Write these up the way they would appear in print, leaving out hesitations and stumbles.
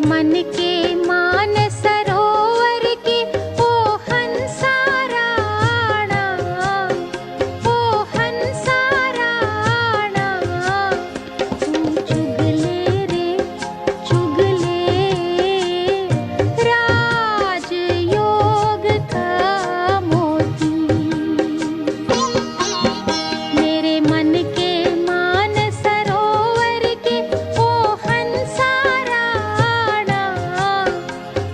मन के मान सरोवर के ओ हंसाराणा, ओ हंसाराणा। तू चुगले रे चुगले राजयोग का मोती। मेरे मन के मान सरोवर के ओ हंसाराणा,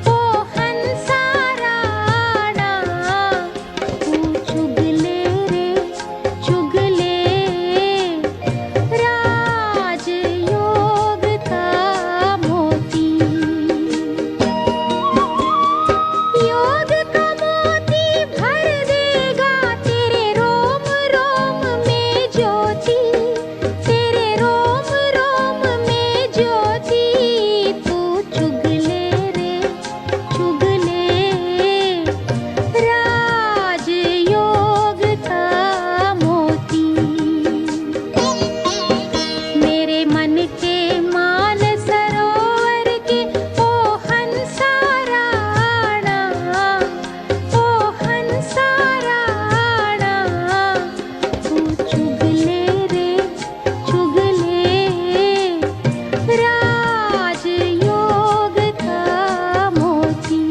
ओ हंसाराणा। तू चुगले रे चुगले राजयोग का मोती। योग का मोती भर देगा तेरे रोम रोम में ज्योति, तेरे रोम रोम में ज्योति। तू चुगले रे चुगले राजयोग का मोती। मेरे मन के मान सरोवर के ओ हंसाराणा, ओ हंसाराणा। तू चुगले रे चुगले राजयोग का मोती।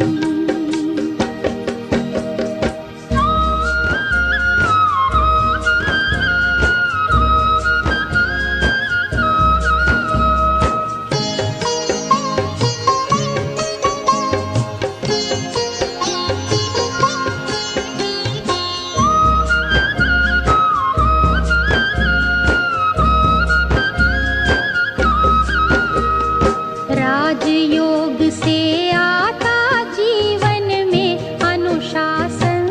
राजयोग से आता जीवन में अनुशासन,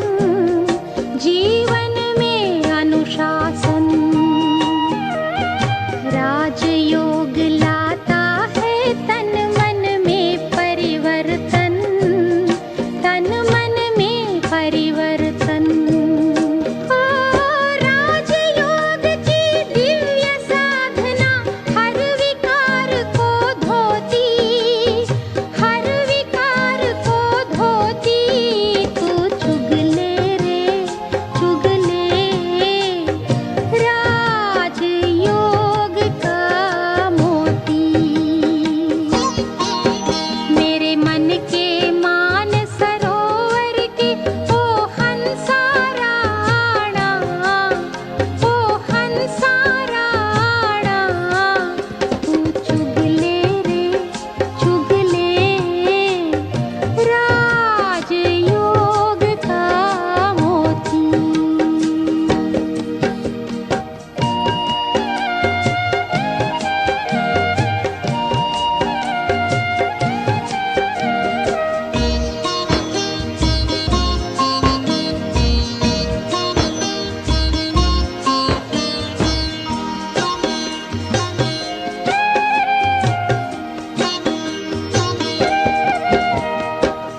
जीवन में अनुशासन। राजयोग लाता है तन मन में परिवर्तन, तन मन में परिवर्तन। ओ राजयोग की दिव्य साधना हर विकार को धोती, हर विकार को धोती। तू चुगले रे चुगले राजयोग का मोती। मेरे मन के मान सरोवर के ओ हंसाराणा, ओ हंसाराणा। तू चुगले रे चुगले राजयोग का मोती।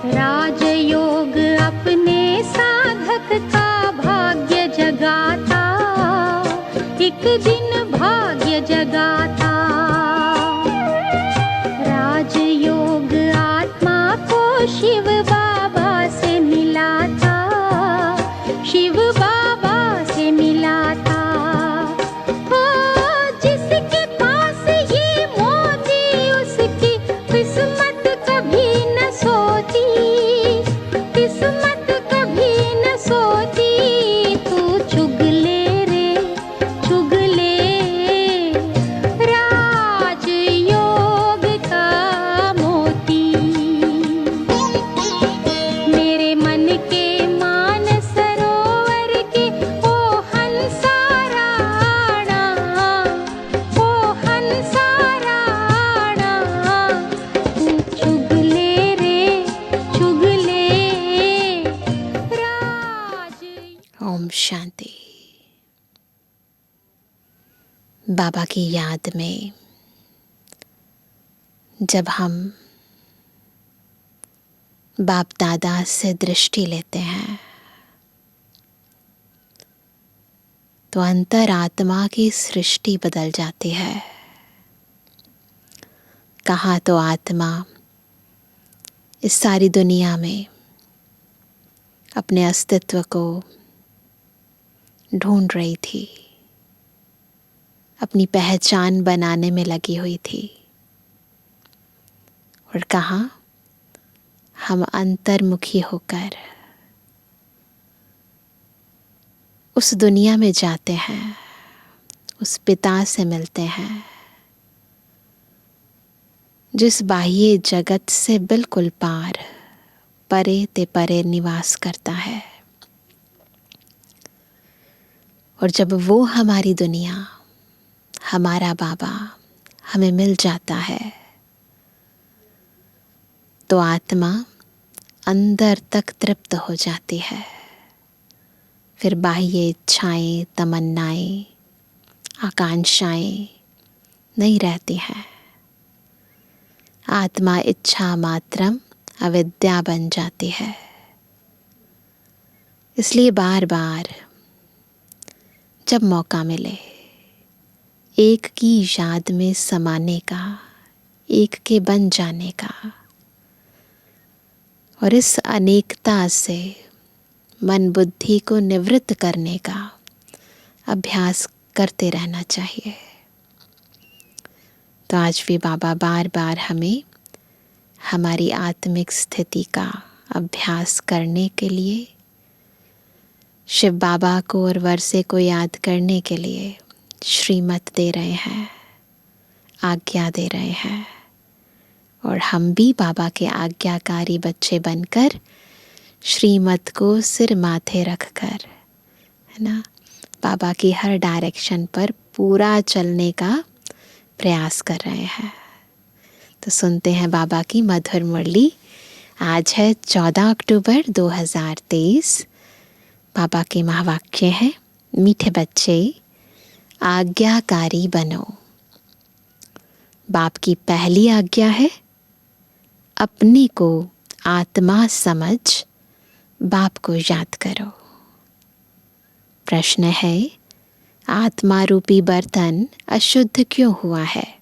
राजयोग अपने साधक का भाग्य जगाता, एक दिन भाग्य जगाता। राजयोग आत्मा को शिव बाबा से मिलाता, शिव बाबा से मिलाता। ओ जिसके पास ये मोती उसकी किस्मत कभी न सोती, किस्मत कभी न सोती। तू चुगले रे चुगले राजयोग का मोती। मेरे मन के मान सरोवर के ओ हंसाराणा, ओ हंसाराणा। तू चुगले रे चुगले राज। ओम शांति। बाबा की याद में जब हम बाप दादा से दृष्टि लेते हैं तो अंतरात्मा की सृष्टि बदल जाती है। कहाँ तो आत्मा इस सारी दुनिया में अपने अस्तित्व को ढूंढ रही थी, अपनी पहचान बनाने में लगी हुई थी। और कहाँ हम अंतर्मुखी होकर उस दुनिया में जाते हैं, उस पिता से मिलते हैं जिस बाह्य जगत से बिल्कुल पार, परे ते परे निवास करता है। और जब वो हमारी दुनिया, हमारा बाबा हमें मिल जाता है तो आत्मा अंदर तक तृप्त हो जाती है। फिर बाह्य इच्छाएं, तमन्नाएं, आकांक्षाएं नहीं रहती हैं। आत्मा इच्छा मात्रम अविद्या बन जाती है। इसलिए बार बार जब मौका मिले एक की याद में समाने का, एक के बन जाने का, और इस अनेकता से मन बुद्धि को निवृत्त करने का अभ्यास करते रहना चाहिए। तो आज भी बाबा बार बार हमें हमारी आत्मिक स्थिति का अभ्यास करने के लिए, शिव बाबा को और वर्षे को याद करने के लिए श्रीमत दे रहे हैं, आज्ञा दे रहे हैं। और हम भी बाबा के आज्ञाकारी बच्चे बनकर श्रीमत को सिर माथे रखकर, है ना, बाबा की हर डायरेक्शन पर पूरा चलने का प्रयास कर रहे हैं। तो सुनते हैं बाबा की मधुर मुरली। आज है 14 अक्टूबर 2023। बाबा के महावाक्य हैं, मीठे बच्चे आज्ञाकारी बनो। बाप की पहली आज्ञा है, अपने को आत्मा समझ बाप को याद करो। प्रश्न है, आत्मा रूपी बर्तन अशुद्ध क्यों हुआ है?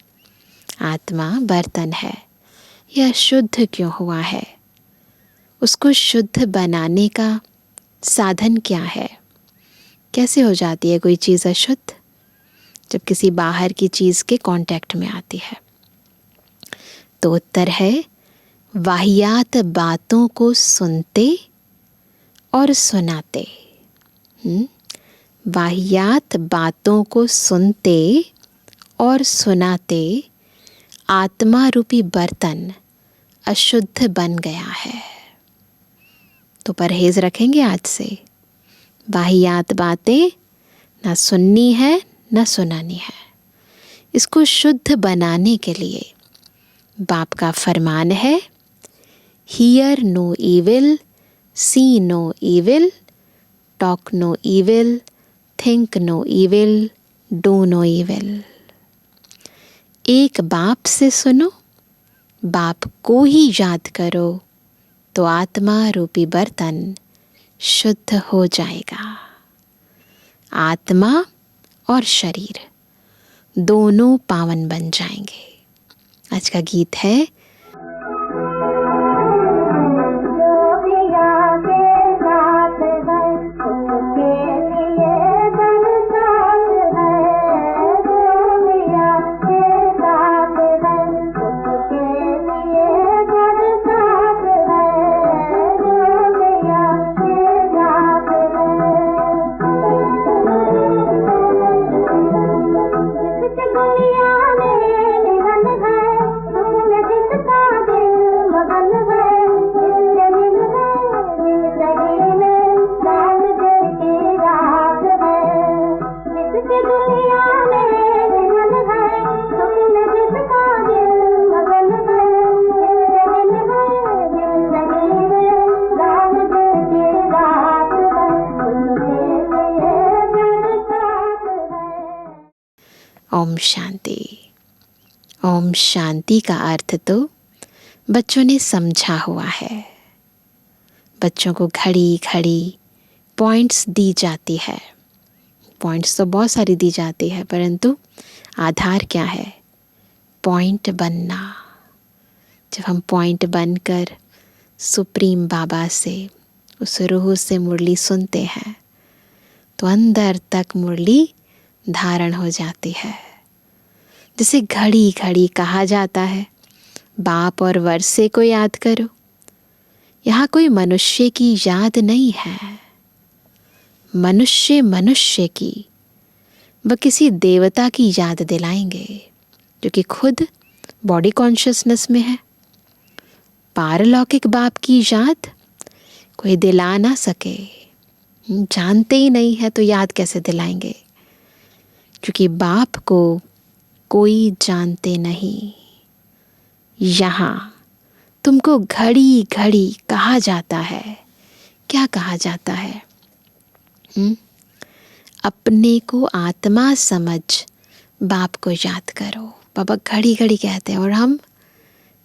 आत्मा बर्तन है, यह अशुद्ध क्यों हुआ है? उसको शुद्ध बनाने का साधन क्या है? कैसे हो जाती है कोई चीज़ अशुद्ध? जब किसी बाहर की चीज़ के कांटेक्ट में आती है। तो उत्तर है, वाहियात बातों को सुनते और सुनाते। वाहियात बातों को सुनते और सुनाते आत्मा रूपी बर्तन अशुद्ध बन गया है। तो परहेज रखेंगे आज से। वाहियात बातें ना सुननी है ना सुनानी है। इसको शुद्ध बनाने के लिए बाप का फरमान है, Hear no evil, see no evil, talk no evil, think no evil, do no evil। एक बाप से सुनो, बाप को ही याद करो, तो आत्मा रूपी बर्तन शुद्ध हो जाएगा। आत्मा और शरीर दोनों पावन बन जाएंगे। आज का गीत है, ओम शांति। ओम शांति का अर्थ तो बच्चों ने समझा हुआ है। बच्चों को घड़ी घड़ी पॉइंट्स दी जाती है। पॉइंट्स तो बहुत सारी दी जाती है, परंतु आधार क्या है? पॉइंट बनना। जब हम पॉइंट बनकर सुप्रीम बाबा से, उस रूह से मुरली सुनते हैं तो अंदर तक मुरली धारण हो जाती है। जैसे घड़ी घड़ी कहा जाता है, बाप और वर्षे को याद करो। यहाँ कोई मनुष्य की याद नहीं है, मनुष्य मनुष्य की, वह किसी देवता की याद दिलाएंगे जो कि खुद बॉडी कॉन्शियसनेस में है। पारलौकिक बाप की याद कोई दिला ना सके, जानते ही नहीं है तो याद कैसे दिलाएंगे, क्योंकि बाप को कोई जानते नहीं। यहाँ तुमको घड़ी घड़ी कहा जाता है, क्या कहा जाता है? अपने को आत्मा समझ बाप को याद करो। बाबा घड़ी घड़ी कहते हैं और हम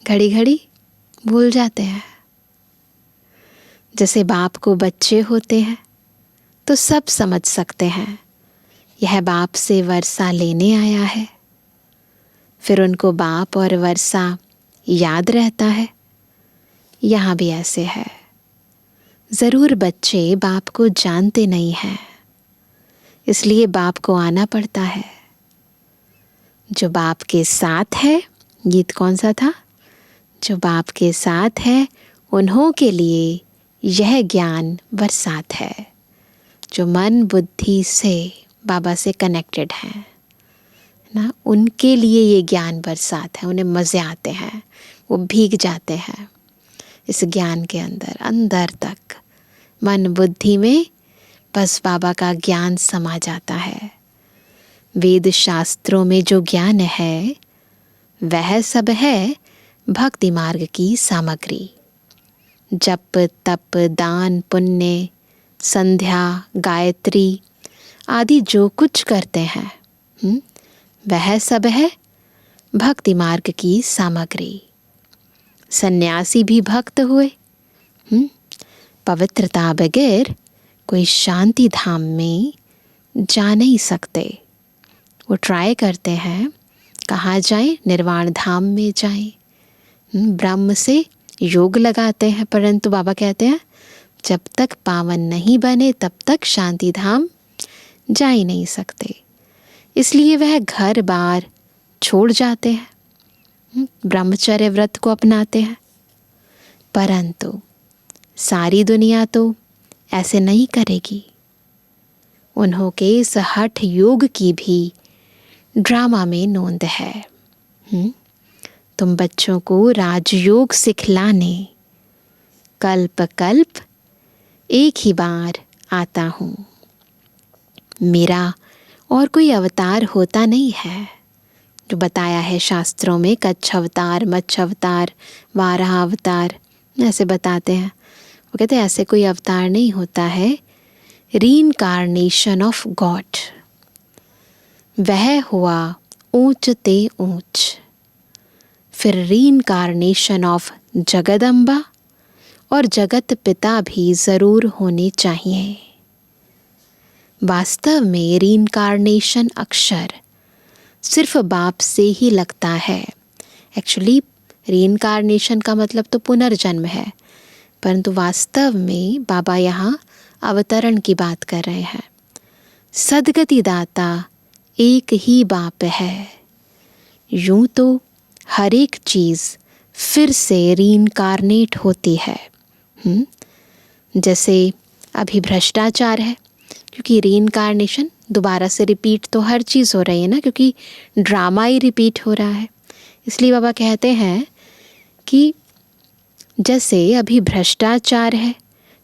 घड़ी घड़ी भूल जाते हैं। जैसे बाप को बच्चे होते हैं तो सब समझ सकते हैं, यह बाप से वर्षा लेने आया है, फिर उनको बाप और वर्षा याद रहता है। यहाँ भी ऐसे है, ज़रूर बच्चे बाप को जानते नहीं हैं, इसलिए बाप को आना पड़ता है। जो बाप के साथ है, गीत कौन सा था? जो बाप के साथ है उन्हों के लिए यह ज्ञान बरसात है। जो मन बुद्धि से बाबा से कनेक्टेड हैं ना, उनके लिए ये ज्ञान बरसात है। उन्हें मज़े आते हैं, वो भीग जाते हैं इस ज्ञान के अंदर, अंदर तक मन बुद्धि में बस बाबा का ज्ञान समा जाता है। वेद शास्त्रों में जो ज्ञान है वह सब है भक्ति मार्ग की सामग्री। जप तप दान पुण्य संध्या गायत्री आदि जो कुछ करते हैं वह सब है भक्ति मार्ग की सामग्री। सन्यासी भी भक्त हुए। पवित्रता बगैर कोई शांति धाम में जा नहीं सकते। वो ट्राई करते हैं कहाँ जाएं, निर्वाण धाम में जाएं, ब्रह्म से योग लगाते हैं, परंतु बाबा कहते हैं जब तक पावन नहीं बने तब तक शांति धाम जा ही नहीं सकते। इसलिए वह घर बार छोड़ जाते हैं, ब्रह्मचर्य व्रत को अपनाते हैं। परंतु सारी दुनिया तो ऐसे नहीं करेगी। उन्हों के इस हठ योग की भी ड्रामा में नोंद है। तुम बच्चों को राजयोग सिखलाने कल्प कल्प एक ही बार आता हूँ। मेरा और कोई अवतार होता नहीं है, जो बताया है शास्त्रों में कच्छ अवतार, मत्स्य अवतार, वाराह अवतार, ऐसे बताते हैं। वो कहते हैं ऐसे कोई अवतार नहीं होता है। रीइंकार्नेशन ऑफ गॉड, वह हुआ ऊंच ते ऊंच। फिर रीइंकार्नेशन ऑफ जगदम्बा और जगत पिता भी ज़रूर होने चाहिए। वास्तव में रीइंकार्नेशन अक्षर सिर्फ बाप से ही लगता है। एक्चुअली रीइंकार्नेशन का मतलब तो पुनर्जन्म है, परंतु वास्तव में बाबा यहाँ अवतरण की बात कर रहे हैं। सद्गति दाता एक ही बाप है। यूं तो हर एक चीज़ फिर से रीइंकार्नेट होती है। जैसे अभी भ्रष्टाचार है, क्योंकि रीइंकार्नेशन दोबारा से रिपीट तो हर चीज़ हो रही है ना, क्योंकि ड्रामा ही रिपीट हो रहा है। इसलिए बाबा कहते हैं कि जैसे अभी भ्रष्टाचार है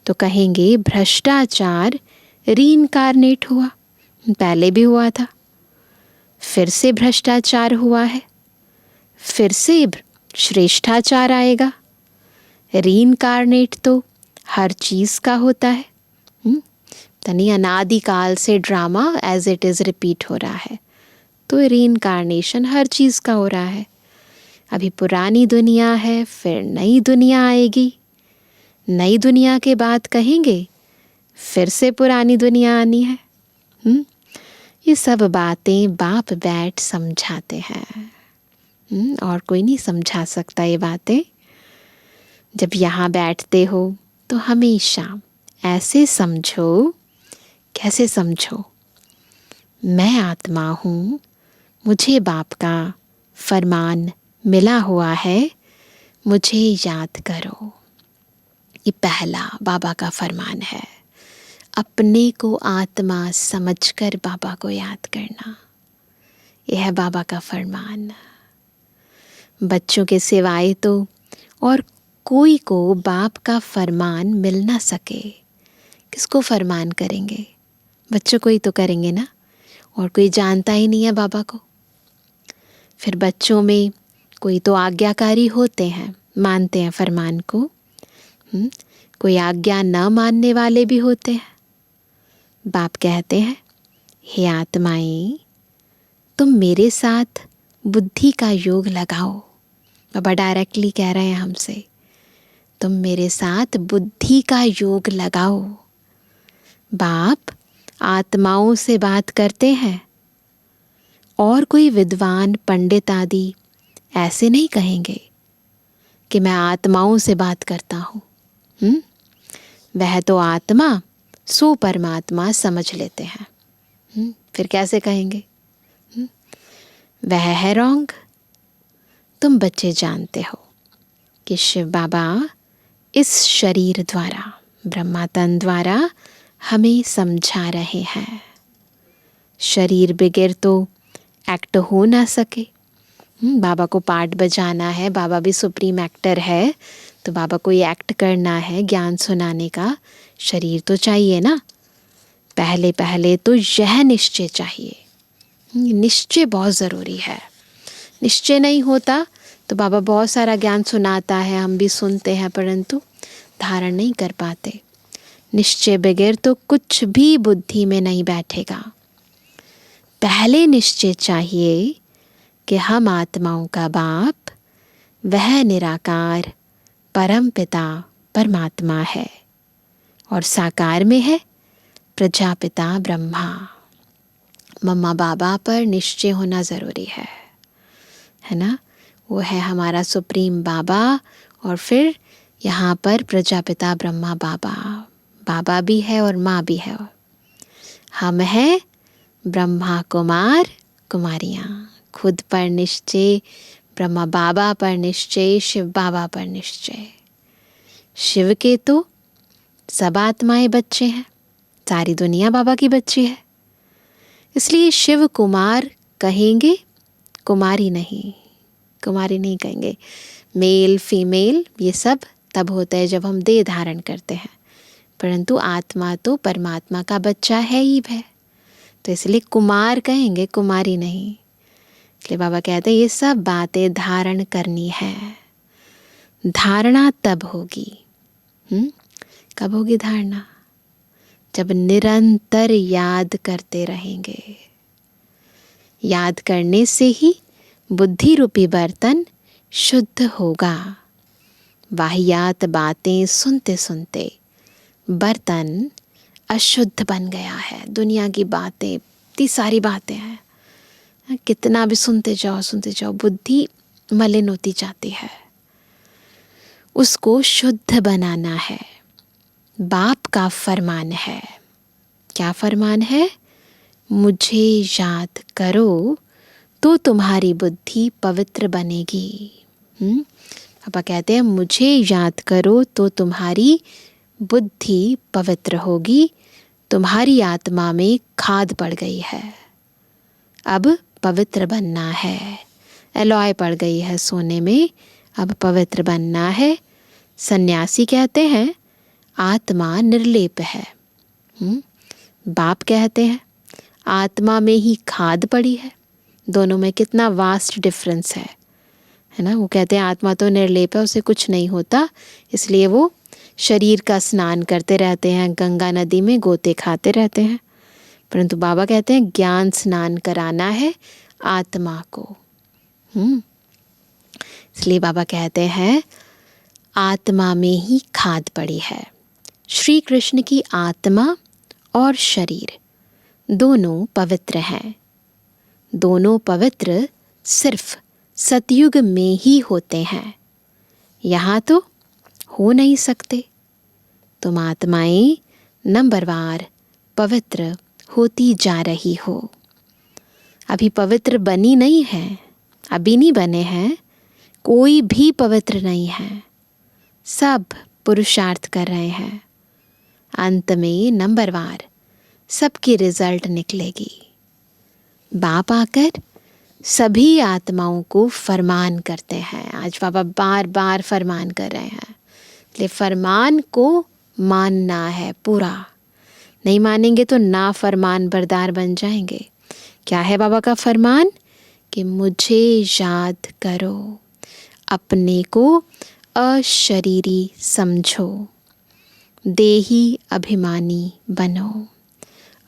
तो कहेंगे भ्रष्टाचार रीइंकार्नेट हुआ, पहले भी हुआ था, फिर से भ्रष्टाचार हुआ है, फिर से श्रेष्ठाचार आएगा। रीइंकार्नेट तो हर चीज़ का होता है। तनी अनादिकाल से drama as it is repeat हो रहा है, तो रीइंकार्नेशन हर चीज़ का हो रहा है। अभी पुरानी दुनिया है, फिर नई दुनिया आएगी, नई दुनिया के बाद कहेंगे फिर से पुरानी दुनिया आनी है। ये सब बातें बाप बैठ समझाते हैं, और कोई नहीं समझा सकता ये बातें। जब यहाँ बैठते हो तो हमेशा ऐसे समझो, कैसे समझो, मैं आत्मा हूँ, मुझे बाप का फरमान मिला हुआ है, मुझे याद करो। ये पहला बाबा का फरमान है, अपने को आत्मा समझकर बाबा को याद करना। यह है बाबा का फरमान। बच्चों के सिवाय तो और कोई को बाप का फरमान मिल ना सके, किसको फरमान करेंगे? बच्चों को ही तो करेंगे ना, और कोई जानता ही नहीं है बाबा को। फिर बच्चों में कोई तो आज्ञाकारी होते हैं, मानते हैं फरमान को, कोई आज्ञा न मानने वाले भी होते हैं। बाप कहते हैं, हे आत्माएं, तुम मेरे साथ बुद्धि का योग लगाओ। बाबा डायरेक्टली कह रहे हैं हमसे, तुम मेरे साथ बुद्धि का योग लगाओ। बाप आत्माओं से बात करते हैं, और कोई विद्वान पंडित आदि ऐसे नहीं कहेंगे कि मैं आत्माओं से बात करता हूँ। वह तो आत्मा सो परमात्मा समझ लेते हैं। फिर कैसे कहेंगे? वह है रॉन्ग। तुम बच्चे जानते हो कि शिव बाबा इस शरीर द्वारा, ब्रह्मा तन द्वारा हमें समझा रहे हैं। शरीर बगैर तो एक्ट हो ना सके। बाबा को पार्ट बजाना है, बाबा भी सुप्रीम एक्टर है, तो बाबा को ये एक्ट करना है, ज्ञान सुनाने का शरीर तो चाहिए ना। पहले पहले तो यह निश्चय चाहिए। निश्चय बहुत ज़रूरी है। निश्चय नहीं होता तो बाबा बहुत सारा ज्ञान सुनाता है, हम भी सुनते हैं, परंतु धारण नहीं कर पाते। निश्चय बगैर तो कुछ भी बुद्धि में नहीं बैठेगा। पहले निश्चय चाहिए कि हम आत्माओं का बाप वह निराकार परम पिता परमात्मा है, और साकार में है प्रजापिता ब्रह्मा। मम्मा बाबा पर निश्चय होना ज़रूरी है ना। वो है हमारा सुप्रीम बाबा, और फिर यहाँ पर प्रजापिता ब्रह्मा बाबा, बाबा भी है और माँ भी है। हम हैं ब्रह्मा कुमार कुमारियाँ। खुद पर निश्चय, ब्रह्मा बाबा पर निश्चय, शिव बाबा पर निश्चय। शिव के तो सब आत्माएं बच्चे हैं, सारी दुनिया बाबा की बच्ची है, इसलिए शिव कुमार कहेंगे, कुमारी नहीं कहेंगे। मेल फीमेल ये सब तब होता है जब हम देह धारण करते हैं, परंतु आत्मा तो परमात्मा का बच्चा है ही है, तो इसलिए कुमार कहेंगे, कुमारी नहीं। इसलिए बाबा कहते हैं ये सब बातें धारण करनी है। धारणा तब होगी, कब होगी धारणा? जब निरंतर याद करते रहेंगे। याद करने से ही बुद्धि रूपी बर्तन शुद्ध होगा। वाहियात बातें सुनते सुनते बर्तन अशुद्ध बन गया है। दुनिया की बातें, इतनी सारी बातें हैं, कितना भी सुनते जाओ, बुद्धि मलिन होती जाती है। उसको शुद्ध बनाना है। बाप का फरमान है। क्या फरमान है? मुझे याद करो तो तुम्हारी बुद्धि पवित्र बनेगी। पापा कहते हैं मुझे याद करो तो तुम्हारी बुद्धि पवित्र होगी। तुम्हारी आत्मा में खाद पड़ गई है, अब पवित्र बनना है। एलॉय पड़ गई है सोने में, अब पवित्र बनना है। सन्यासी कहते हैं आत्मा निर्लेप है। बाप कहते हैं आत्मा में ही खाद पड़ी है। दोनों में कितना वास्ट डिफरेंस है ना। वो कहते हैं आत्मा तो निर्लेप है, उसे कुछ नहीं होता, इसलिए वो शरीर का स्नान करते रहते हैं, गंगा नदी में गोते खाते रहते हैं। परंतु बाबा कहते हैं ज्ञान स्नान कराना है आत्मा को। इसलिए बाबा कहते हैं आत्मा में ही खाद पड़ी है। श्री कृष्ण की आत्मा और शरीर दोनों पवित्र हैं। दोनों पवित्र सिर्फ सतयुग में ही होते हैं। यहाँ तो हो नहीं सकते। तुम आत्माएं नंबरवार पवित्र होती जा रही हो। अभी पवित्र बनी नहीं है, अभी नहीं बने हैं, कोई भी पवित्र नहीं है, सब पुरुषार्थ कर रहे हैं। अंत में नंबरवार सबकी रिजल्ट निकलेगी। बाप आकर सभी आत्माओं को फरमान करते हैं। आज बाबा बार बार फरमान कर रहे हैं, इसलिए फरमान को मानना है पूरा। नहीं मानेंगे तो ना फरमान बरदार बन जाएंगे। क्या है बाबा का फरमान? कि मुझे याद करो, अपने को अशरीरी समझो, देही अभिमानी बनो।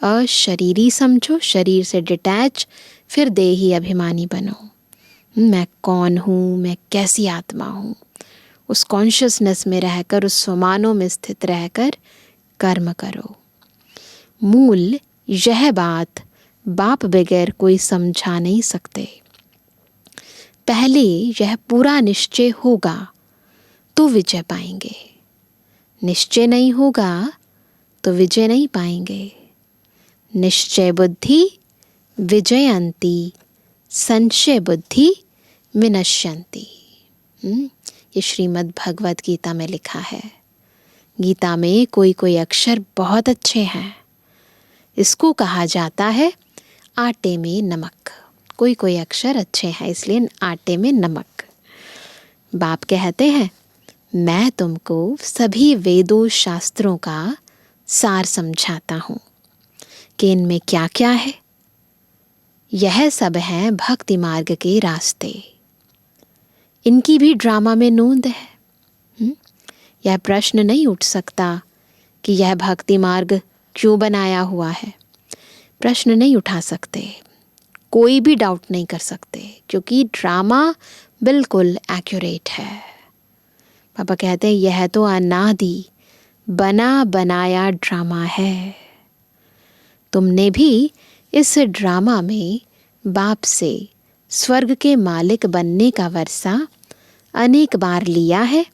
अशरीरी समझो, शरीर से डिटैच, फिर देही अभिमानी बनो। मैं कौन हूँ, मैं कैसी आत्मा हूँ, उस कॉन्शियसनेस में रहकर, उस स्वमानों में स्थित रहकर कर्म करो। मूल यह बात बाप बगैर कोई समझा नहीं सकते। पहले यह पूरा निश्चय होगा तो विजय पाएंगे, निश्चय नहीं होगा तो विजय नहीं पाएंगे। निश्चय बुद्धि विजयंती, संशय बुद्धि विनश्यंती। ये श्रीमद् भगवत गीता में लिखा है। गीता में कोई कोई अक्षर बहुत अच्छे हैं, इसको कहा जाता है आटे में नमक। कोई कोई अक्षर अच्छे हैं, इसलिए आटे में नमक। बाप कहते हैं, मैं तुमको सभी वेदों शास्त्रों का सार समझाता हूँ कि इनमें क्या क्या है। यह सब है भक्ति मार्ग के रास्ते। इनकी भी ड्रामा में नोंद है। यह प्रश्न नहीं उठ सकता कि यह भक्ति मार्ग क्यों बनाया हुआ है। प्रश्न नहीं उठा सकते, कोई भी डाउट नहीं कर सकते, क्योंकि ड्रामा बिल्कुल एक्यूरेट है। पापा कहते हैं यह तो अनादि बना बनाया ड्रामा है। तुमने भी इस ड्रामा में बाप से स्वर्ग के मालिक बनने का वर्षा अनेक बार लिया है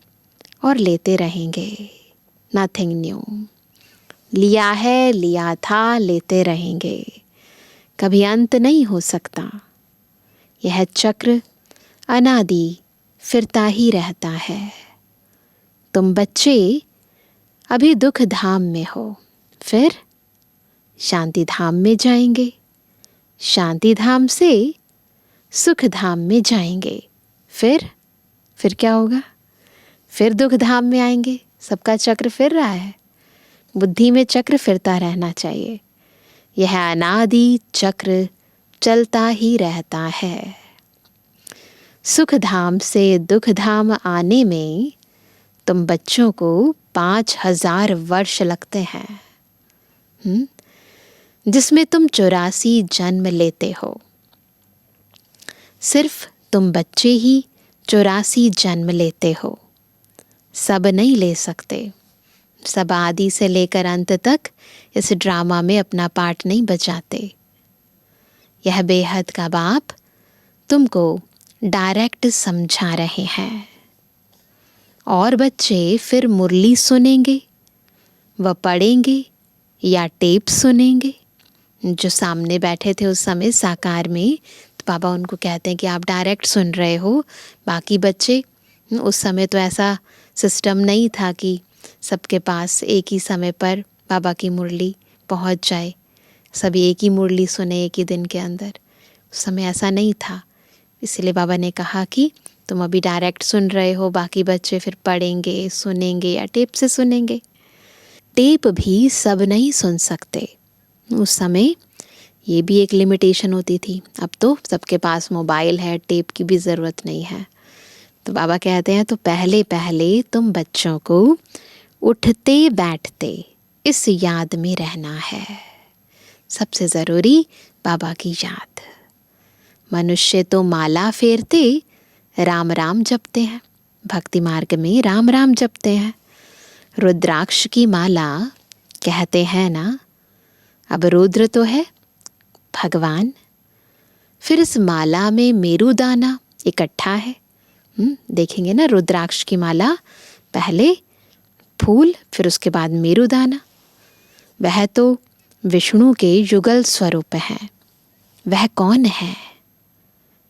और लेते रहेंगे। Nothing new. लिया है, लिया था, लेते रहेंगे, कभी अंत नहीं हो सकता। यह चक्र अनादि फिरता ही रहता है। तुम बच्चे अभी दुख धाम में हो, फिर शांति धाम में जाएंगे, शांति धाम से सुख धाम में जाएंगे, फिर क्या होगा? फिर दुख धाम में आएंगे। सबका चक्र फिर रहा है। बुद्धि में चक्र फिरता रहना चाहिए। यह अनादि चक्र चलता ही रहता है। सुख धाम से दुख धाम आने में तुम बच्चों को 5000 वर्ष लगते हैं, जिसमें तुम 84 जन्म लेते हो। सिर्फ तुम बच्चे ही 84 जन्म लेते हो, सब नहीं ले सकते। सब आदि से लेकर अंत तक इस ड्रामा में अपना पार्ट नहीं बजाते। यह बेहद का बाप तुमको डायरेक्ट समझा रहे हैं। और बच्चे फिर मुरली सुनेंगे, व पढ़ेंगे या टेप सुनेंगे। जो सामने बैठे थे उस समय साकार में, तो बाबा उनको कहते हैं कि आप डायरेक्ट सुन रहे हो। बाकी बच्चे, उस समय तो ऐसा सिस्टम नहीं था कि सबके पास एक ही समय पर बाबा की मुरली पहुंच जाए, सभी एक ही मुरली सुने एक ही दिन के अंदर। उस समय ऐसा नहीं था। इसलिए बाबा ने कहा कि तुम अभी डायरेक्ट सुन रहे हो, बाकी बच्चे फिर पढ़ेंगे, सुनेंगे या टेप से सुनेंगे। टेप भी सब नहीं सुन सकते। उस समय ये भी एक लिमिटेशन होती थी। अब तो सबके पास मोबाइल है, टेप की भी ज़रूरत नहीं है। तो बाबा कहते हैं तो पहले पहले तुम बच्चों को उठते बैठते इस याद में रहना है। सबसे ज़रूरी बाबा की याद। मनुष्य तो माला फेरते राम राम जपते हैं, भक्ति मार्ग में राम राम जपते हैं। रुद्राक्ष की माला कहते हैं ना, अब रुद्र तो है भगवान, फिर इस माला में मेरुदाना इकट्ठा है। देखेंगे ना रुद्राक्ष की माला पहले फूल, फिर उसके बाद मेरुदाना। वह तो विष्णु के युगल स्वरूप हैं। वह कौन है?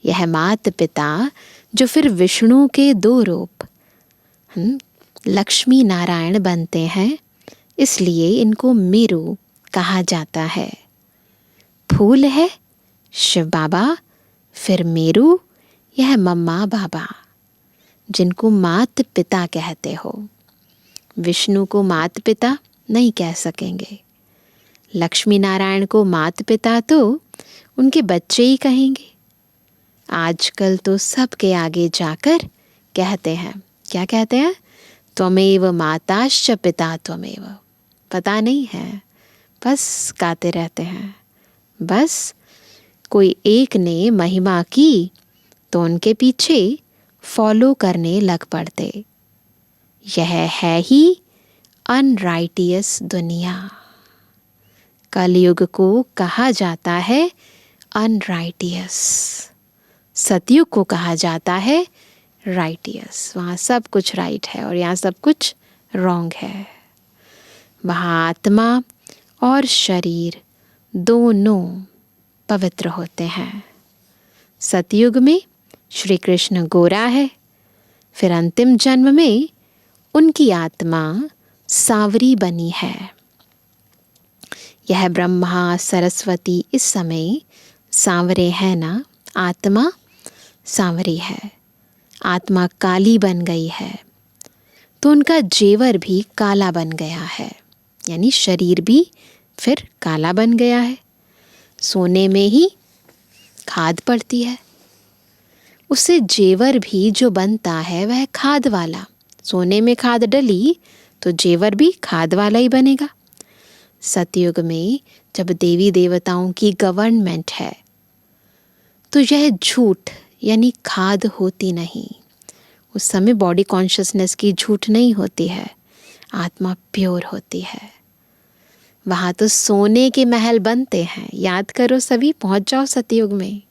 यह मात पिता जो फिर विष्णु के दो रूप लक्ष्मी नारायण बनते हैं, इसलिए इनको मेरु कहा जाता है। फूल है शिव बाबा, फिर मेरु यह मम्मा बाबा, जिनको मात पिता कहते हो। विष्णु को मात पिता नहीं कह सकेंगे, लक्ष्मी नारायण को मात पिता तो उनके बच्चे ही कहेंगे। आजकल तो सबके आगे जाकर कहते हैं, क्या कहते हैं? त्वमेव माताश्च पिता त्वमेव। पता नहीं है, बस गाते रहते हैं। बस कोई एक ने महिमा की तो उनके पीछे फॉलो करने लग पड़ते। यह है ही अनराइटियस दुनिया। कलयुग को कहा जाता है अनराइटियस, सतयुग को कहा जाता है राइटियस। वहाँ सब कुछ राइट है और यहाँ सब कुछ रॉन्ग है। वहाँ आत्मा और शरीर दोनों पवित्र होते हैं। सतयुग में श्री कृष्ण गोरा है, फिर अंतिम जन्म में उनकी आत्मा सांवरी बनी है। यह ब्रह्मा सरस्वती इस समय सांवरे हैं ना, आत्मा सांवरी है। आत्मा काली बन गई है तो उनका जेवर भी काला बन गया है, यानी शरीर भी फिर काला बन गया है। सोने में ही खाद पड़ती है, उससे जेवर भी जो बनता है वह खाद वाला। सोने में खाद डली तो जेवर भी खाद वाला ही बनेगा। सतयुग में जब देवी देवताओं की गवर्नमेंट है तो यह झूठ यानी खाद होती नहीं। उस समय बॉडी कॉन्शियसनेस की झूठ नहीं होती है, आत्मा प्योर होती है। वहाँ तो सोने के महल बनते हैं। याद करो सभी, पहुँच जाओ सतयुग में।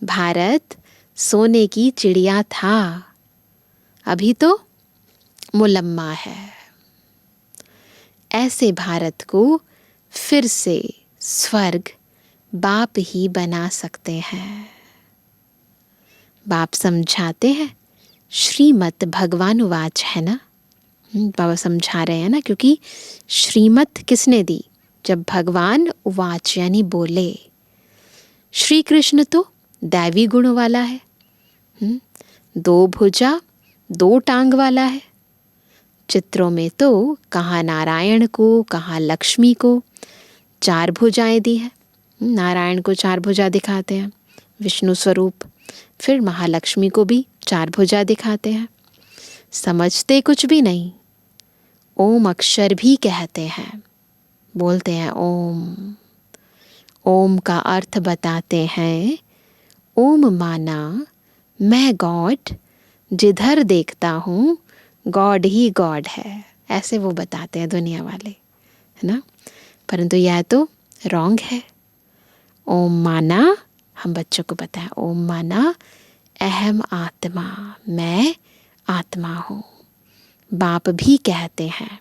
भारत सोने की चिड़िया था, अभी तो मुलम्मा है। ऐसे भारत को फिर से स्वर्ग बाप ही बना सकते हैं। बाप समझाते हैं, श्रीमत भगवानुवाच है ना। बाबा समझा रहे हैं ना, क्योंकि श्रीमत किसने दी? जब भगवान उवाच यानी बोले। श्री कृष्ण तो दैवी गुण वाला है, दो भुजा दो टांग वाला है। चित्रों में तो कहाँ नारायण को कहाँ लक्ष्मी को चार भुजाएं दी है। नारायण को चार भुजा दिखाते हैं, विष्णु स्वरूप। फिर महालक्ष्मी को भी चार भुजा दिखाते हैं। समझते कुछ भी नहीं, ओम अक्षर भी कहते हैं, बोलते हैं ओम। ओम का अर्थ बताते हैं, ओम माना मैं गॉड, जिधर देखता हूँ गॉड ही गॉड है। ऐसे वो बताते हैं दुनिया वाले, है ना। परंतु यह तो रॉन्ग है। ओम माना, हम बच्चों को बताएं, ओम माना अहम आत्मा, मैं आत्मा हूँ। बाप भी कहते हैं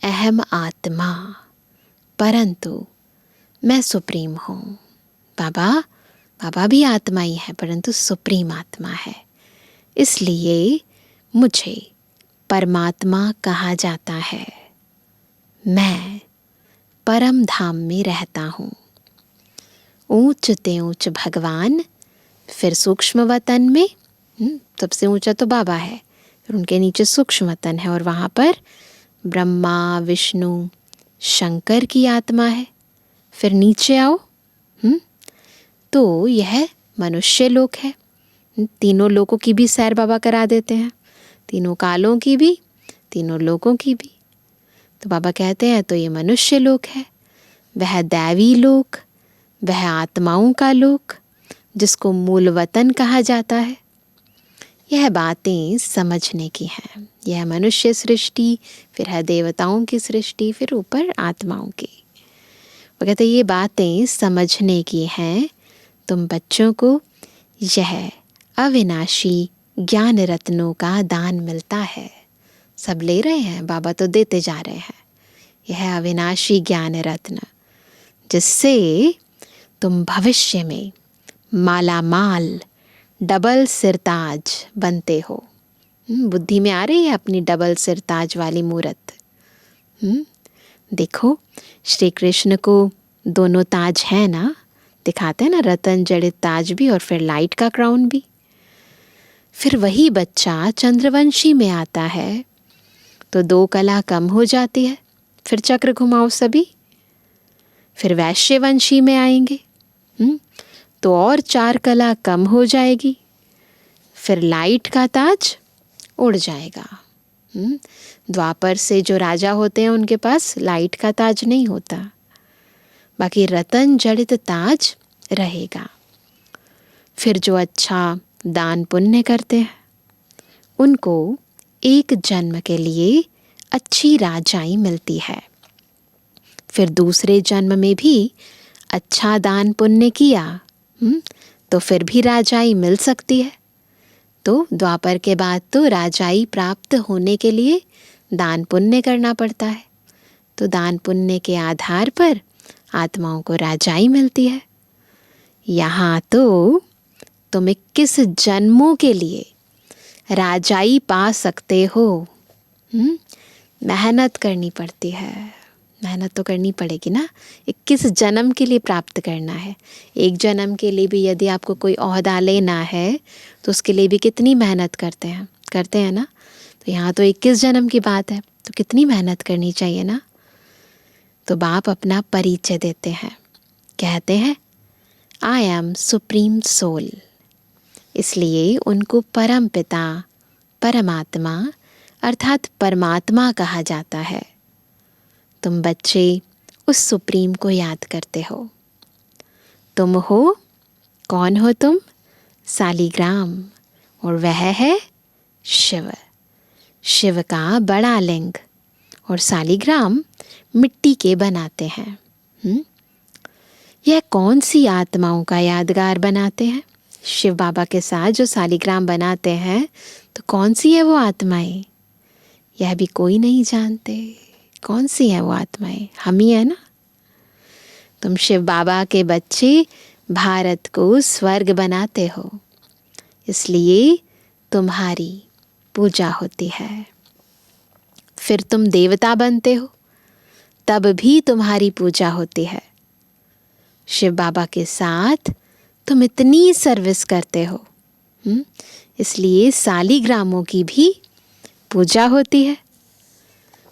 अहम आत्मा, परंतु मैं सुप्रीम हूँ। बाबा भी आत्मा ही है, परंतु सुप्रीम आत्मा है, इसलिए मुझे परमात्मा कहा जाता है। मैं परम धाम में रहता हूँ। ऊंच ते ऊंच भगवान, फिर सूक्ष्म वतन में सबसे ऊंचा तो बाबा है, फिर उनके नीचे सूक्ष्म वतन है और वहाँ पर ब्रह्मा विष्णु शंकर की आत्मा है। फिर नीचे आओ तो यह मनुष्य लोक है। तीनों लोकों की भी सैर बाबा करा देते हैं, तीनों कालों की भी, तीनों लोकों की भी। तो बाबा कहते हैं तो ये मनुष्य लोक है, वह दैवी लोक, वह आत्माओं का लोक, जिसको मूल वतन कहा जाता है। यह बातें समझने की हैं। यह मनुष्य सृष्टि, फिर है देवताओं की सृष्टि, फिर ऊपर आत्माओं की। वो कहते ये बातें समझने की हैं। तुम बच्चों को यह अविनाशी ज्ञान रत्नों का दान मिलता है। सब ले रहे हैं, बाबा तो देते जा रहे हैं। यह है अविनाशी ज्ञान रत्न, जिससे तुम भविष्य में मालामाल डबल सिरताज बनते हो। बुद्धि में आ रही है अपनी डबल सिरताज वाली मूरत। देखो, श्री कृष्ण को दोनों ताज है ना, दिखाते हैं ना, रतन जड़ित ताज भी और फिर लाइट का क्राउन भी। फिर वही बच्चा चंद्रवंशी में आता है तो 2 कला कम हो जाती है, फिर चक्र घुमाओ सभी। फिर वैश्यवंशी में आएंगे तो और 4 कला कम हो जाएगी, फिर लाइट का ताज उड़ जाएगा। द्वापर से जो राजा होते हैं उनके पास लाइट का ताज नहीं होता, बाकी रतन जड़ित ताज रहेगा। फिर जो अच्छा दान पुण्य करते हैं उनको एक जन्म के लिए अच्छी राजाई मिलती है। फिर दूसरे जन्म में भी अच्छा दान पुण्य किया तो फिर भी राजाई मिल सकती है। तो द्वापर के बाद तो राजाई प्राप्त होने के लिए दान पुण्य करना पड़ता है। तो दान पुण्य के आधार पर आत्माओं को राजाई मिलती है। यहाँ तो तुम 21 जन्मों के लिए राजाई पा सकते हो। मेहनत करनी पड़ती है, मेहनत तो करनी पड़ेगी ना। 21 जन्म के लिए प्राप्त करना है। एक जन्म के लिए भी यदि आपको कोई ओहदा लेना है तो उसके लिए भी कितनी मेहनत करते हैं ना। तो यहाँ तो 21 जन्म की बात है, तो कितनी मेहनत करनी चाहिए ना। तो बाप अपना परिचय देते हैं, कहते हैं आई एम सुप्रीम सोल। इसलिए उनको परम पिता, परमात्मा अर्थात परमात्मा कहा जाता है। तुम बच्चे उस सुप्रीम को याद करते हो। तुम हो, कौन हो तुम? सालिग्राम, और वह है शिव। शिव का बड़ा लिंग और सालिग्राम मिट्टी के बनाते हैं। यह कौन सी आत्माओं का यादगार बनाते हैं? शिव बाबा के साथ जो सालिग्राम बनाते हैं तो कौन सी है वो आत्माएं? यह भी कोई नहीं जानते। कौन सी है वो आत्माएं? हम ही है ना। तुम शिव बाबा के बच्चे भारत को स्वर्ग बनाते हो, इसलिए तुम्हारी पूजा होती है। फिर तुम देवता बनते हो, तब भी तुम्हारी पूजा होती है। शिव बाबा के साथ तुम इतनी सर्विस करते हो, इसलिए सालिग्रामों की भी पूजा होती है।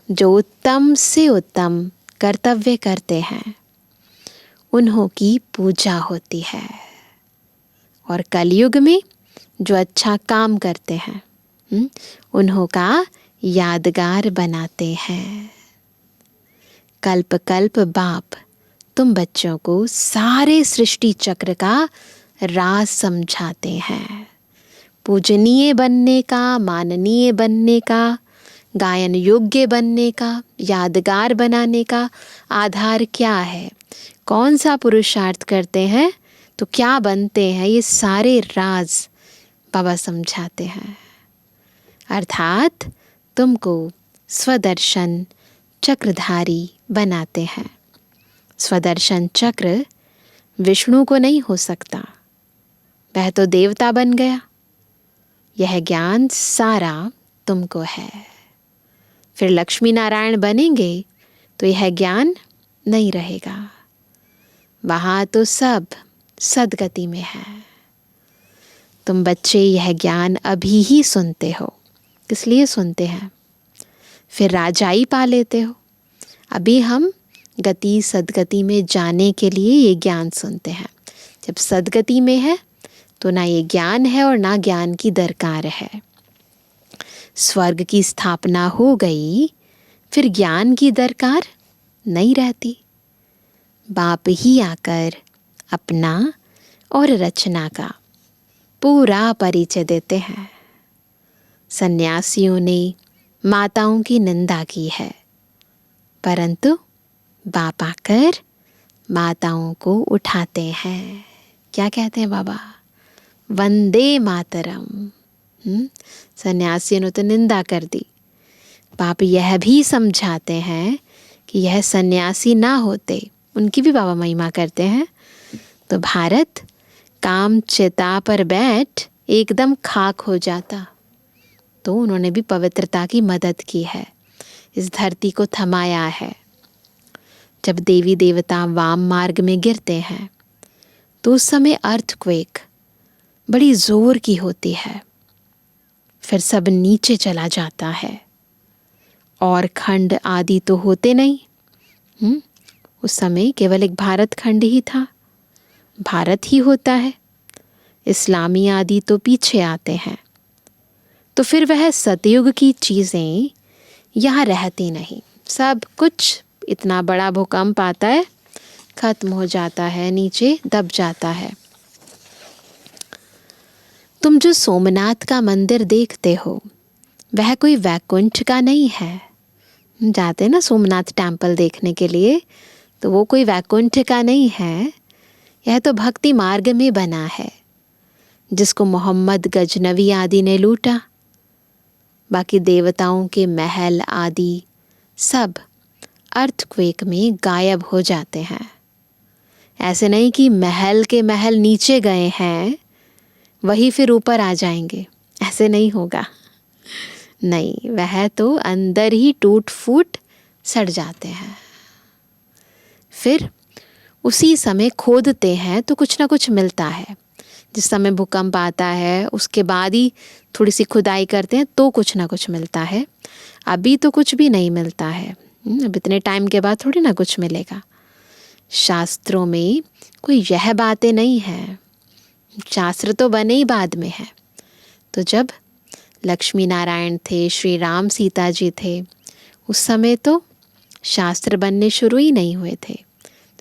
जो उत्तम से उत्तम कर्तव्य करते हैं उन्हों की पूजा होती है। और कलयुग में जो अच्छा काम करते हैं उन्हों का यादगार बनाते हैं। कल्प कल्प बाप तुम बच्चों को सारे सृष्टि चक्र का राज समझाते हैं। पूजनीय बनने का, माननीय बनने का, गायन योग्य बनने का, यादगार बनाने का आधार क्या है, कौन सा पुरुषार्थ करते हैं तो क्या बनते हैं, ये सारे राज बाबा समझाते हैं। अर्थात तुमको स्वदर्शन चक्रधारी बनाते हैं। स्वदर्शन चक्र विष्णु को नहीं हो सकता, वह तो देवता बन गया। यह ज्ञान सारा तुमको है। फिर लक्ष्मी नारायण बनेंगे तो यह ज्ञान नहीं रहेगा। वहाँ तो सब सदगति में है। तुम बच्चे यह ज्ञान अभी ही सुनते हो, किस लिए सुनते हैं? फिर राजाई पा लेते हो। अभी हम गति सदगति में जाने के लिए ये ज्ञान सुनते हैं। जब सदगति में है तो ना ये ज्ञान है और ना ज्ञान की दरकार है। स्वर्ग की स्थापना हो गई, फिर ज्ञान की दरकार नहीं रहती। बाप ही आकर अपना और रचना का पूरा परिचय देते हैं। सन्यासियों ने माताओं की निंदा की है, परंतु बाप आकर माताओं को उठाते हैं। क्या कहते हैं बाबा? वंदे मातरम। सन्यासियों ने तो निंदा कर दी। बाप यह भी समझाते हैं कि यह सन्यासी ना होते, उनकी भी बाबा महिमा करते हैं, तो भारत काम चिता पर बैठ एकदम खाक हो जाता। तो उन्होंने भी पवित्रता की मदद की है, इस धरती को थमाया है। जब देवी देवता वाम मार्ग में गिरते हैं तो उस समय अर्थक्वेक बड़ी जोर की होती है, फिर सब नीचे चला जाता है और खंड आदि तो होते नहीं। उस समय केवल एक भारत खंड ही था, भारत ही होता है, इस्लामी आदि तो पीछे आते हैं। तो फिर वह सतयुग की चीज़ें यहाँ रहती नहीं, सब कुछ इतना बड़ा भूकंप आता है, खत्म हो जाता है, नीचे दब जाता है। तुम जो सोमनाथ का मंदिर देखते हो वह कोई वैकुंठ का नहीं है। जाते ना सोमनाथ टेम्पल देखने के लिए, तो वो कोई वैकुंठ का नहीं है, यह तो भक्ति मार्ग में बना है, जिसको मोहम्मद गजनवी आदि ने लूटा। बाकी देवताओं के महल आदि सब अर्थक्वेक में गायब हो जाते हैं। ऐसे नहीं कि महल के महल नीचे गए हैं वही फिर ऊपर आ जाएंगे, ऐसे नहीं होगा। नहीं, वह तो अंदर ही टूट फूट सड़ जाते हैं। फिर उसी समय खोदते हैं तो कुछ ना कुछ मिलता है। जिस समय भूकंप आता है उसके बाद ही थोड़ी सी खुदाई करते हैं तो कुछ ना कुछ मिलता है। अभी तो कुछ भी नहीं मिलता है, अब इतने टाइम के बाद थोड़ी ना कुछ मिलेगा। शास्त्रों में कोई यह बातें नहीं हैं, शास्त्र तो बने ही बाद में है। तो जब लक्ष्मी नारायण थे, श्री राम सीता जी थे, उस समय तो शास्त्र बनने शुरू ही नहीं हुए थे,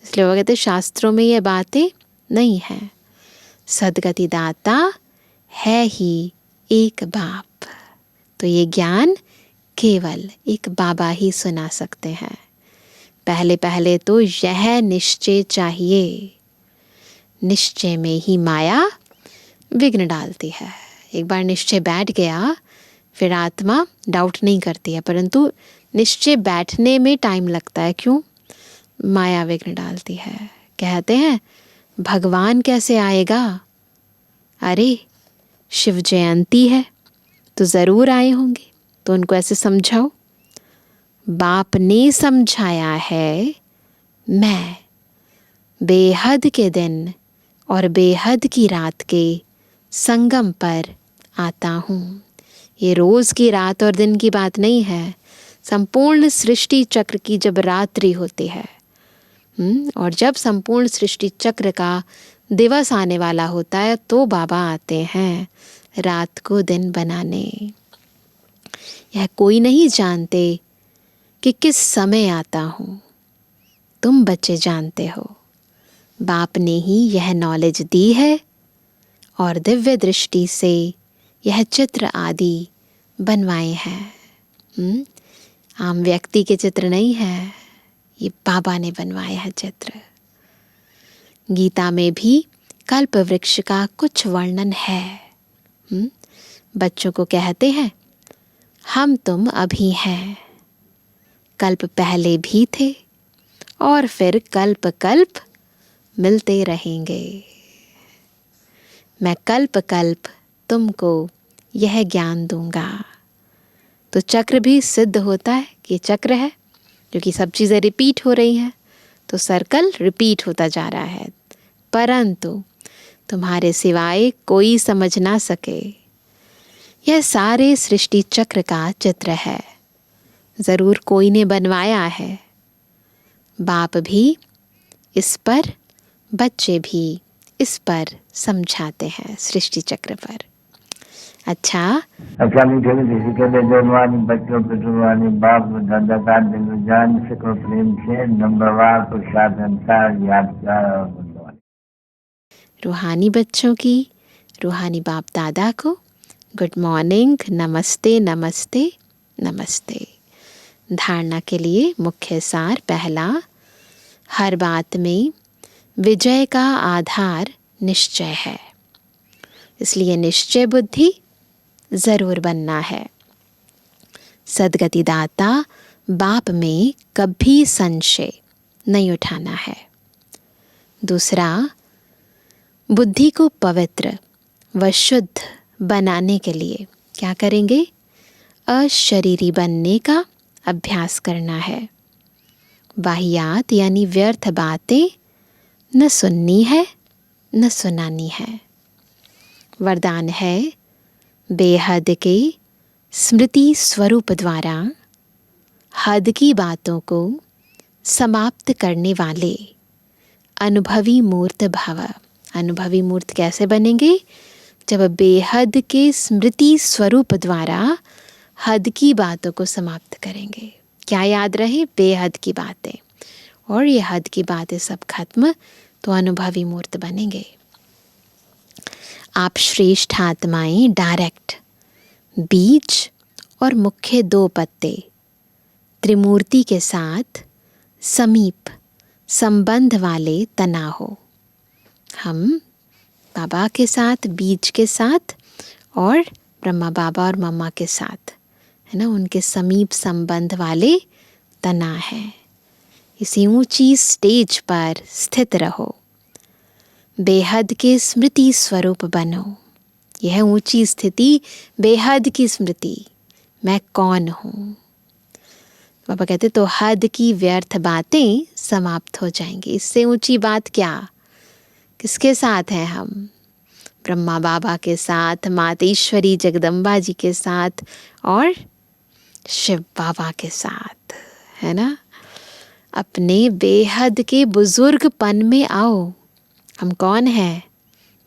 इसलिए वो कहते शास्त्रों में ये बातें नहीं हैं। सदगति दाता है ही एक बाप, तो ये ज्ञान केवल एक बाबा ही सुना सकते हैं। पहले पहले तो यह निश्चय चाहिए, निश्चय में ही माया विघ्न डालती है। एक बार निश्चय बैठ गया फिर आत्मा डाउट नहीं करती है, परंतु निश्चय बैठने में टाइम लगता है। क्यों? माया विघ्न डालती है। कहते हैं भगवान कैसे आएगा? अरे शिव जयंती है तो ज़रूर आए होंगे, तो उनको ऐसे समझाओ, बाप ने समझाया है, मैं बेहद के दिन और बेहद की रात के संगम पर आता हूँ। ये रोज़ की रात और दिन की बात नहीं है, संपूर्ण सृष्टि चक्र की जब रात्रि होती है, और जब संपूर्ण सृष्टि चक्र का दिवस आने वाला होता है तो बाबा आते हैं रात को दिन बनाने। यह कोई नहीं जानते कि किस समय आता हूँ, तुम बच्चे जानते हो। बाप ने ही यह नॉलेज दी है और दिव्य दृष्टि से यह चित्र आदि बनवाए हैं। आम व्यक्ति के चित्र नहीं है, ये बाबा ने बनवाए हैं चित्र। गीता में भी कल्प वृक्ष का कुछ वर्णन है। बच्चों को कहते हैं हम तुम अभी हैं, कल्प पहले भी थे और फिर कल्प कल्प मिलते रहेंगे। मैं कल्प कल्प तुमको यह ज्ञान दूंगा। तो चक्र भी सिद्ध होता है कि चक्र है, क्योंकि सब चीज़ें रिपीट हो रही हैं, तो सर्कल रिपीट होता जा रहा है। परंतु तुम्हारे सिवाय कोई समझ ना सके, यह सारे सृष्टि चक्र का चित्र है, ज़रूर कोई ने बनवाया है। बाप भी इस पर, बच्चे भी इस पर समझाते हैं, सृष्टि चक्र पर। अच्छा मीठे मीठे कहते जन्मानी बच्चों पे जुर्मानी बाप दादा का दिल जान सको प्रेम से नंबरवार पुरुषार्थ अनुसार याद किया। रूहानी बच्चों की रूहानी बाप दादा को गुड मॉर्निंग, नमस्ते नमस्ते नमस्ते। धारणा के लिए मुख्य सार पहला, हर बात में विजय का आधार निश्चय है, इसलिए निश्चय बुद्धि ज़रूर बनना है। सद्गतिदाता बाप में कभी संशय नहीं उठाना है। दूसरा, बुद्धि को पवित्र व शुद्ध बनाने के लिए क्या करेंगे? अशरीरी बनने का अभ्यास करना है। वाहियात यानी व्यर्थ बातें न सुननी है न सुनानी है। वरदान है बेहद के स्मृति स्वरूप द्वारा हद की बातों को समाप्त करने वाले अनुभवी मूर्त भव। अनुभवी मूर्त कैसे बनेंगे? जब बेहद के स्मृति स्वरूप द्वारा हद की बातों को समाप्त करेंगे। क्या याद रहे? बेहद की बातें, और ये हद की बातें सब खत्म तो अनुभवी मूर्त बनेंगे। आप श्रेष्ठ आत्माएं डायरेक्ट बीज और मुख्य 2 पत्ते त्रिमूर्ति के साथ समीप संबंध वाले तना हो। हम बाबा के साथ, बीज के साथ, और ब्रह्मा बाबा और मम्मा के साथ, है ना, उनके समीप संबंध वाले तना है। इसी ऊंची स्टेज पर स्थित रहो। बेहद के स्मृति स्वरूप बनो। यह ऊंची स्थिति बेहद की स्मृति, मैं कौन हूँ। बाबा कहते तो हद की व्यर्थ बातें समाप्त हो जाएंगी। इससे ऊंची बात क्या? किसके साथ हैं हम? ब्रह्मा बाबा के साथ, मातेश्वरी जगदम्बा जी के साथ, और शिव बाबा के साथ, है ना। अपने बेहद के बुजुर्गपन में आओ। हम कौन हैं?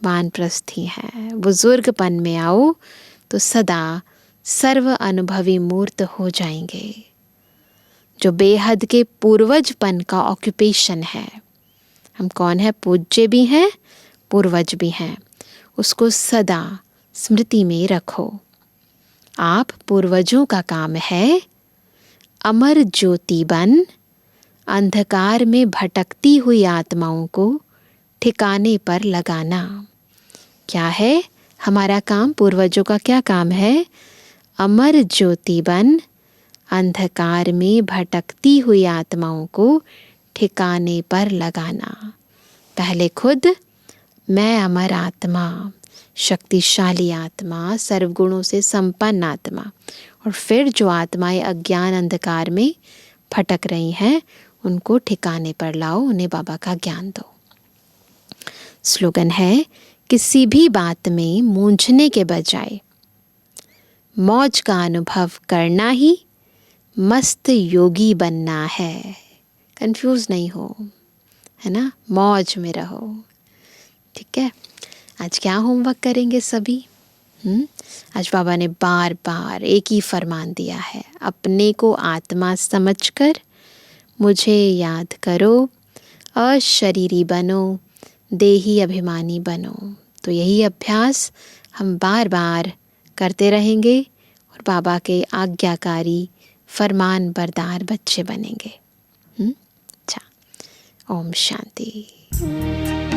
वानप्रस्थी हैं। बुजुर्गपन में आओ तो सदा सर्व अनुभवी मूर्त हो जाएंगे। जो बेहद के पूर्वजपन का ऑक्यूपेशन है, हम कौन है? पूज्य भी हैं, पूर्वज भी हैं। उसको सदा स्मृति में रखो। आप पूर्वजों का काम है अमर ज्योति बन अंधकार में भटकती हुई आत्माओं को ठिकाने पर लगाना। क्या है हमारा काम? पूर्वजों का क्या काम है? अमर ज्योति बन अंधकार में भटकती हुई आत्माओं को ठिकाने पर लगाना। पहले खुद मैं अमर आत्मा, शक्तिशाली आत्मा, सर्वगुणों से संपन्न आत्मा, और फिर जो आत्माएं अज्ञान अंधकार में भटक रही हैं उनको ठिकाने पर लाओ, उन्हें बाबा का ज्ञान दो। स्लोगन है, किसी भी बात में मूंझने के बजाय मौज का अनुभव करना ही मस्त योगी बनना है। कंफ्यूज नहीं हो, है ना, मौज में रहो। ठीक है। आज क्या होमवर्क करेंगे सभी? आज बाबा ने बार बार एक ही फरमान दिया है, अपने को आत्मा समझकर मुझे याद करो, अशरीरी बनो, देही अभिमानी बनो। तो यही अभ्यास हम बार बार करते रहेंगे और बाबा के आज्ञाकारी फरमान बरदार बच्चे बनेंगे। अच्छा, ओम शांति।